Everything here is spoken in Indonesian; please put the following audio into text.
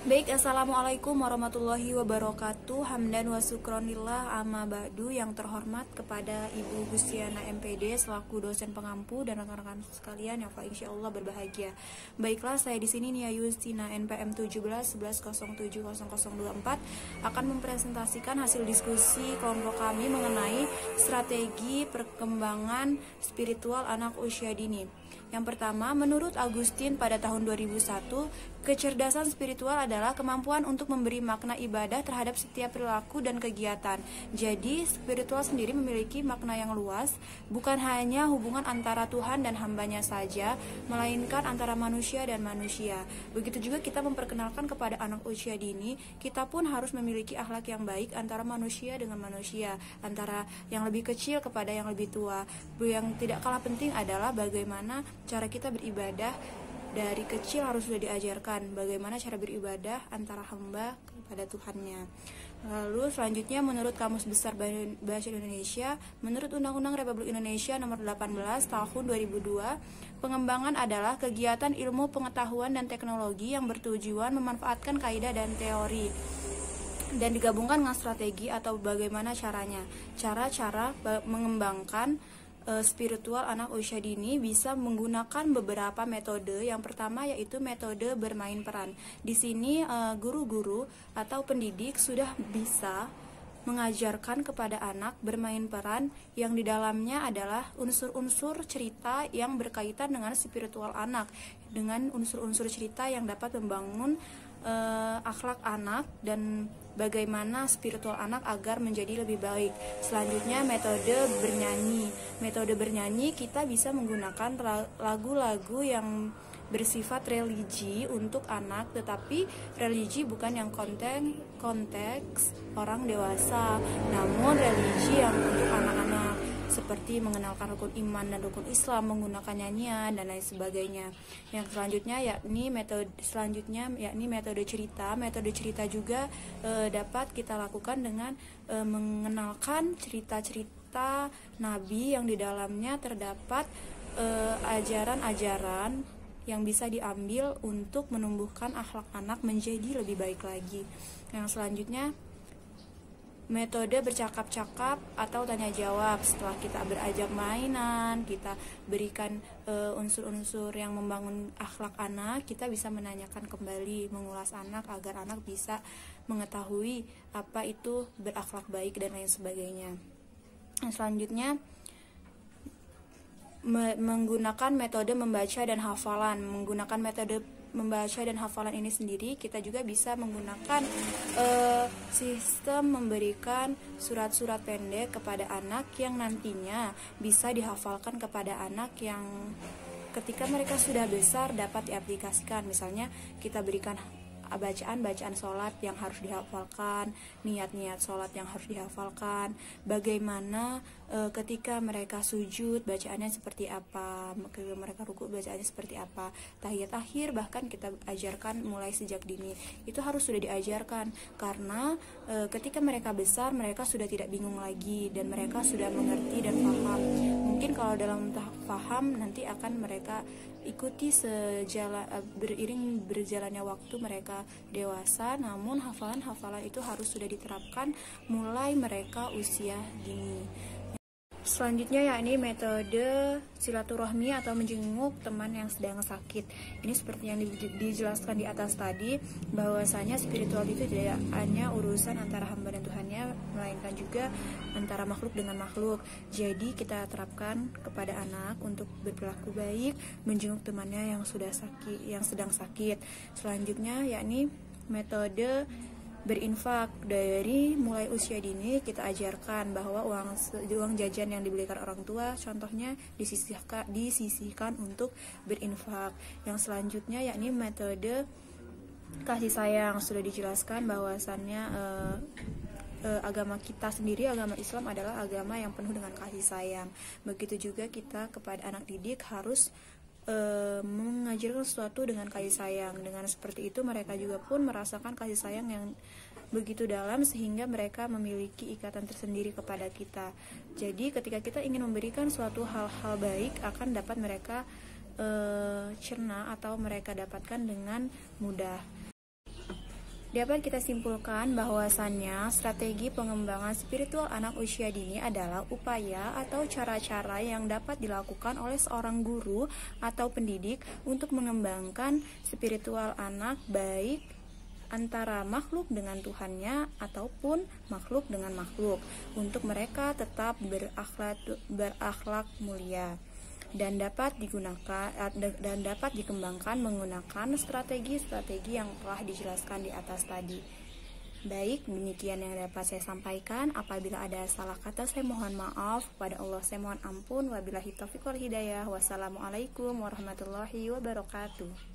Baik, Assalamualaikum warahmatullahi wabarakatuh. Hamdan wa syukronillah amma ba'du. Yang terhormat kepada Ibu Gustiana MPD selaku dosen pengampu dan rekan-rekan sekalian yang insya Allah berbahagia. Baiklah, saya di sini Nia Yustina NPM 1711070024 akan mempresentasikan hasil diskusi kelompok kami mengenai strategi perkembangan spiritual anak usia dini. Yang pertama, menurut Agustin pada tahun 2001, kecerdasan spiritual adalah kemampuan untuk memberi makna ibadah terhadap setiap perilaku dan kegiatan. Jadi, spiritual sendiri memiliki makna yang luas, bukan hanya hubungan antara Tuhan dan hambanya saja, melainkan antara manusia dan manusia. Begitu juga kita memperkenalkan kepada anak usia dini, kita pun harus memiliki akhlak yang baik antara manusia dengan manusia, antara yang lebih kecil kepada yang lebih tua. Yang tidak kalah penting adalah bagaimana cara kita beribadah. Dari kecil harus sudah diajarkan bagaimana cara beribadah antara hamba kepada Tuhannya. Lalu selanjutnya, menurut Kamus Besar Bahasa Indonesia, menurut Undang-Undang Republik Indonesia Nomor 18 Tahun 2002, pengembangan adalah kegiatan ilmu pengetahuan dan teknologi yang bertujuan memanfaatkan kaidah dan teori dan digabungkan dengan strategi atau bagaimana caranya. Cara-cara mengembangkan spiritual anak usia dini bisa menggunakan beberapa metode. Yang pertama yaitu metode bermain peran. Di sini guru-guru atau pendidik sudah bisa mengajarkan kepada anak bermain peran yang di dalamnya adalah unsur-unsur cerita yang berkaitan dengan spiritual anak, dengan unsur-unsur cerita yang dapat membangun akhlak anak dan bagaimana spiritual anak agar menjadi lebih baik. Selanjutnya, metode bernyanyi. Metode bernyanyi kita bisa menggunakan lagu-lagu yang bersifat religi untuk anak, tetapi religi bukan yang konteks orang dewasa, namun religi yang untuk anak-anak, seperti mengenalkan rukun iman dan rukun Islam menggunakan nyanyian dan lain sebagainya. Yang selanjutnya yakni metode cerita. Metode cerita juga dapat kita lakukan dengan mengenalkan cerita-cerita Nabi yang di dalamnya terdapat ajaran-ajaran yang bisa diambil untuk menumbuhkan akhlak anak menjadi lebih baik lagi. Yang selanjutnya, metode bercakap-cakap atau tanya jawab. Setelah kita berajak mainan, kita berikan unsur-unsur yang membangun akhlak anak, kita bisa menanyakan kembali, mengulas anak agar anak bisa mengetahui apa itu berakhlak baik dan lain sebagainya. Selanjutnya, menggunakan metode membaca dan hafalan. Menggunakan metode membaca dan hafalan ini sendiri, kita juga bisa menggunakan sistem memberikan surat-surat pendek kepada anak yang nantinya bisa dihafalkan kepada anak yang ketika mereka sudah besar dapat diaplikasikan. Misalnya kita berikan bacaan sholat yang harus dihafalkan, niat-niat sholat yang harus dihafalkan, bagaimana ketika mereka sujud bacaannya seperti apa, ketika mereka ruku bacaannya seperti apa, tahiyat akhir bahkan kita ajarkan mulai sejak dini. Itu harus sudah diajarkan karena ketika mereka besar mereka sudah tidak bingung lagi dan mereka sudah mengerti dan paham. Mungkin kalau dalam tahap paham nanti akan mereka ikuti beriring berjalannya waktu mereka dewasa, namun hafalan-hafalan itu harus sudah diterapkan mulai mereka usia dini. Selanjutnya yakni metode silaturahmi atau menjenguk teman yang sedang sakit. Ini seperti yang dijelaskan di atas tadi, bahwasanya spiritual itu tidak hanya urusan antara hamba dan Tuhannya, melainkan juga antara makhluk dengan makhluk. Jadi kita terapkan kepada anak untuk berperilaku baik, menjenguk temannya yang sedang sakit. Selanjutnya yakni metode berinfak. Dari mulai usia dini kita ajarkan bahwa uang jajan yang dibelikan orang tua contohnya disisihkan untuk berinfak. Yang selanjutnya yakni metode kasih sayang. Sudah dijelaskan bahwasannya agama kita sendiri, agama Islam adalah agama yang penuh dengan kasih sayang. Begitu juga kita kepada anak didik harus mengajarkan sesuatu dengan kasih sayang. Dengan seperti itu mereka juga pun merasakan kasih sayang yang begitu dalam sehingga mereka memiliki ikatan tersendiri kepada kita. Jadi ketika kita ingin memberikan suatu hal-hal baik akan dapat mereka cerna atau mereka dapatkan dengan mudah. Dapat kita simpulkan bahwasannya strategi pengembangan spiritual anak usia dini adalah upaya atau cara-cara yang dapat dilakukan oleh seorang guru atau pendidik untuk mengembangkan spiritual anak, baik antara makhluk dengan Tuhannya ataupun makhluk dengan makhluk, untuk mereka tetap berakhlak mulia dan dapat dikembangkan menggunakan strategi-strategi yang telah dijelaskan di atas tadi. Baik, demikian yang dapat saya sampaikan. Apabila ada salah kata, saya mohon maaf. Kepada Allah saya mohon ampun. Wabillahi taufiq wal hidayah. Wassalamualaikum warahmatullahi wabarakatuh.